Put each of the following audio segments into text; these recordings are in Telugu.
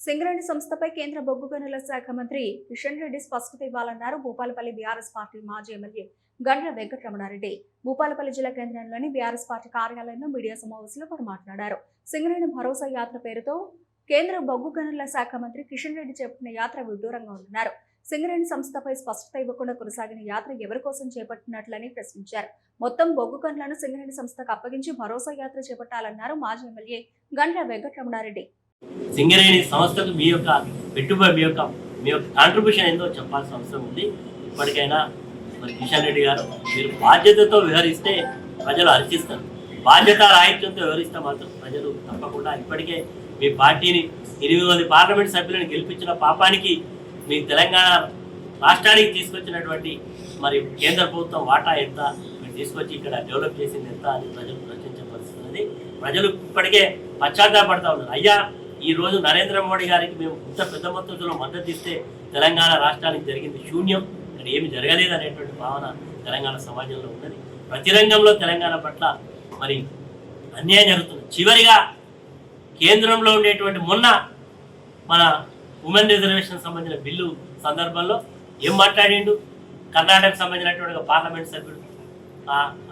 సింగరేణి సంస్థపై కేంద్ర బొగ్గు గనుల శాఖ మంత్రి కిషన్ రెడ్డి స్పష్టత ఇవ్వాలన్నారు భూపాలపల్లి బీఆర్ఎస్ పార్టీ మాజీ ఎమ్మెల్యే గండ్ల వెంకటరమణారెడ్డి. భూపాలపల్లి జిల్లా కేంద్రంలోని బీఆర్ఎస్ పార్టీ కార్యాలయంలో మీడియా సమావేశంలో వారు మాట్లాడారు. సింగరేణి భరోసా యాత్ర పేరుతో కేంద్ర బొగ్గు గనుల శాఖ మంత్రి కిషన్ రెడ్డి చేపట్టిన యాత్ర విడ్డూరంగా ఉందన్నారు. సింగరేణి సంస్థపై స్పష్టత ఇవ్వకుండా కొనసాగిన యాత్ర ఎవరి కోసం చేపట్టినట్లని ప్రశ్నించారు. మొత్తం బొగ్గు గనులను సింగరేణి సంస్థకు అప్పగించి భరోసా యాత్ర చేపట్టాలన్నారు మాజీ ఎమ్మెల్యే గండ్ల వెంకటరమణారెడ్డి. సింగరేణి సంస్థకు మీ యొక్క పెట్టుబడి మీ యొక్క కాంట్రిబ్యూషన్ ఏందో చెప్పాల్సిన అవసరం ఉంది. ఇప్పటికైనా మరి కిషన్ రెడ్డి గారు మీరు బాధ్యతతో వ్యవహరిస్తే ప్రజలు హర్షిస్తారు. బాధ్యత రాహిత్యంతో వ్యవహరిస్తే మాత్రం ప్రజలు తప్పకుండా ఇప్పటికే మీ పార్టీని 8 మంది పార్లమెంట్ సభ్యులను గెలిపించిన పాపానికి మీ తెలంగాణ రాష్ట్రానికి తీసుకొచ్చినటువంటి మరి కేంద్ర ప్రభుత్వం వాటా ఎంత, మీరు తీసుకొచ్చి ఇక్కడ డెవలప్ చేసింది ఎంత అని ప్రజలు ప్రశ్నించే పరిస్థితి ఉంది. ప్రజలు ఇప్పటికే పశ్చాత్తాపడతా ఉన్నారు. అయ్యా, ఈ రోజు నరేంద్ర మోడీ గారికి మేము ఇంత పెద్ద మొత్తంలో మద్దతు ఇస్తే తెలంగాణ రాష్ట్రానికి జరిగింది శూన్యం, ఇక్కడ ఏమి జరగలేదు అనేటువంటి భావన తెలంగాణ సమాజంలో ఉన్నది. ప్రతి రంగంలో తెలంగాణ పట్ల మరి అన్యాయం జరుగుతుంది. చివరిగా కేంద్రంలో ఉండేటువంటి మొన్న మన ఉమెన్ రిజర్వేషన్ సంబంధించిన బిల్లు సందర్భంలో ఏం మాట్లాడిండు, కర్ణాటకకు సంబంధించినటువంటి పార్లమెంట్ సభ్యుడు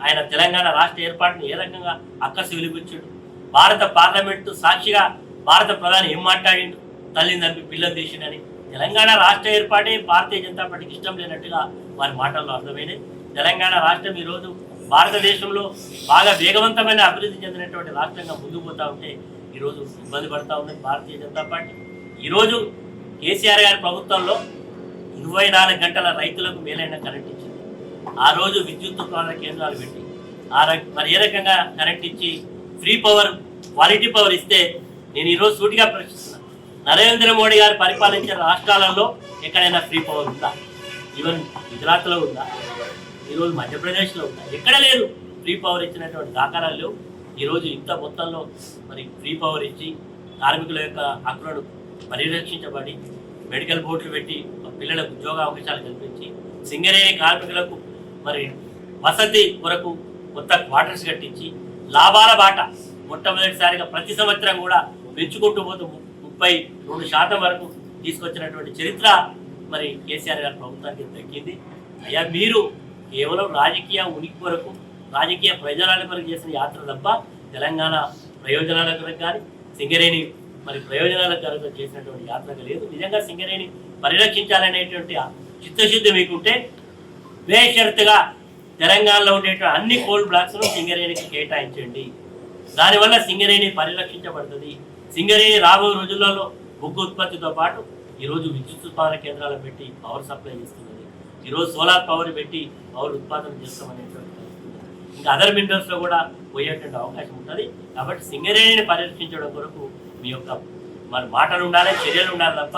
ఆయన తెలంగాణ రాష్ట్ర ఏర్పాటును ఏ రకంగా అక్కసు వెలిపించాడు. భారత పార్లమెంటు సాక్షిగా భారత ప్రధాని ఏం మాట్లాడిండు, తల్లిని తప్పి పిల్లలు తీసిండని. తెలంగాణ రాష్ట్ర ఏర్పాటే భారతీయ జనతా పార్టీకి ఇష్టం లేనట్టుగా వారి మాటల్లో అర్థమైనది. తెలంగాణ రాష్ట్రం ఈరోజు భారతదేశంలో బాగా వేగవంతమైన అభివృద్ధి చెందినటువంటి రాష్ట్రంగా ముందుకు పోతా ఉంటే ఈరోజు ఇబ్బంది పడతా ఉన్నది భారతీయ జనతా పార్టీ. ఈరోజు కేసీఆర్ గారి ప్రభుత్వంలో 24 గంటల రైతులకు మేలైన కరెంట్ ఇచ్చింది. ఆ రోజు విద్యుత్ ఉత్పాదన కేంద్రాలు పెట్టి మరి ఏ రకంగా కరెంట్ ఇచ్చి ఫ్రీ పవర్, క్వాలిటీ పవర్ ఇస్తే నేను ఈరోజు సూటిగా ప్రశ్నిస్తున్నాను, నరేంద్ర మోడీ గారు పరిపాలించిన రాష్ట్రాలలో ఎక్కడైనా ఫ్రీ పవర్ ఉందా? ఈవెన్ గుజరాత్లో ఉందా? ఈరోజు మధ్యప్రదేశ్లో ఉందా? ఎక్కడ లేదు. ఫ్రీ పవర్ ఇచ్చినటువంటి దాఖలాలు లేవు. ఈరోజు ఇంత మొత్తంలో మరి ఫ్రీ పవర్ ఇచ్చి కార్మికుల యొక్క హక్కులను పరిరక్షించబడి మెడికల్ బోర్డులు పెట్టి పిల్లలకు ఉద్యోగ అవకాశాలు కల్పించి సింగరేణి కార్మికులకు మరి వసతి కొరకు కొత్త క్వార్టర్స్ కట్టించి లాభాల బాట మొట్టమొదటిసారిగా ప్రతి సంవత్సరం కూడా పెంచుకుంటూ పోతూ 32% వరకు తీసుకొచ్చినటువంటి చరిత్ర మరి కేసీఆర్ గారి ప్రభుత్వానికి దక్కింది. అయ్యా, మీరు కేవలం రాజకీయ ఉనికి కొరకు, రాజకీయ ప్రయోజనాల కొరకు చేసిన యాత్ర తప్ప తెలంగాణ ప్రయోజనాల కొరకు కానీ సింగరేణి మరి ప్రయోజనాల కొరకు చేసినటువంటి యాత్ర లేదు. నిజంగా సింగరేణి పరిరక్షించాలనేటువంటి చిత్తశుద్ధి మీకుంటే బేషరతుగా తెలంగాణలో ఉండేటువంటి అన్ని కోల్ బ్లాక్స్ను సింగరేణికి కేటాయించండి. దానివల్ల సింగరేణి పరిరక్షించబడుతుంది. సింగరేణి రాబోయే రోజులలో బొగ్గు ఉత్పత్తితో పాటు ఈరోజు విద్యుత్ ఉత్పాదన కేంద్రాలను పెట్టి పవర్ సప్లై చేస్తున్నది. ఈరోజు సోలార్ పవర్ పెట్టి పవర్ ఉత్పాదన చేస్తామనేటువంటి ఇంకా అదర్ మినరల్స్లో కూడా పోయేటువంటి అవకాశం ఉంటుంది. కాబట్టి సింగరేణిని పరిరక్షించడం కొరకు మీ యొక్క మరి మాటలు ఉండాలి, చర్యలు ఉండాలి తప్ప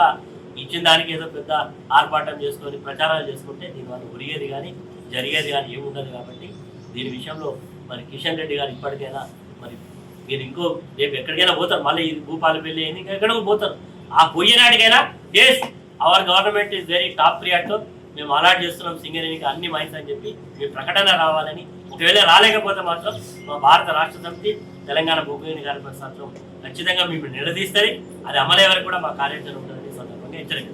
ఇచ్చిన దానికి ఏదో పెద్ద ఆర్భాటం చేసుకొని ప్రచారాలు చేసుకుంటే దీనివల్ల ఒరిగేది కానీ జరిగేది కానీ ఏముండదు. కాబట్టి దీని విషయంలో మరి కిషన్ రెడ్డి గారు ఇప్పటికైనా మరి మీరు రేపు ఎక్కడికైనా పోతారు, మళ్ళీ ఇది భూపాలపల్లి అయింది ఇంకా ఎక్కడికి పోతారు. ఆ పోయేనాటికైనా yes our government is very top ప్రియారిటీతో మేము అలాట్ చేస్తున్నాం సింగరేణికి అన్ని మైన్స్ అని చెప్పి మీ ప్రకటన రావాలని. ఒకవేళ రాలేకపోతే మాత్రం మా భారత రాష్ట్ర సమితి తెలంగాణ బొగ్గు కార్మిక శాస్త్రం ఖచ్చితంగా మేము నిలదీస్తుంది. అది అమలయ్యే వరకు కూడా మా కార్యాచరణ ఉంటుందని సందర్భంగా హెచ్చరిక.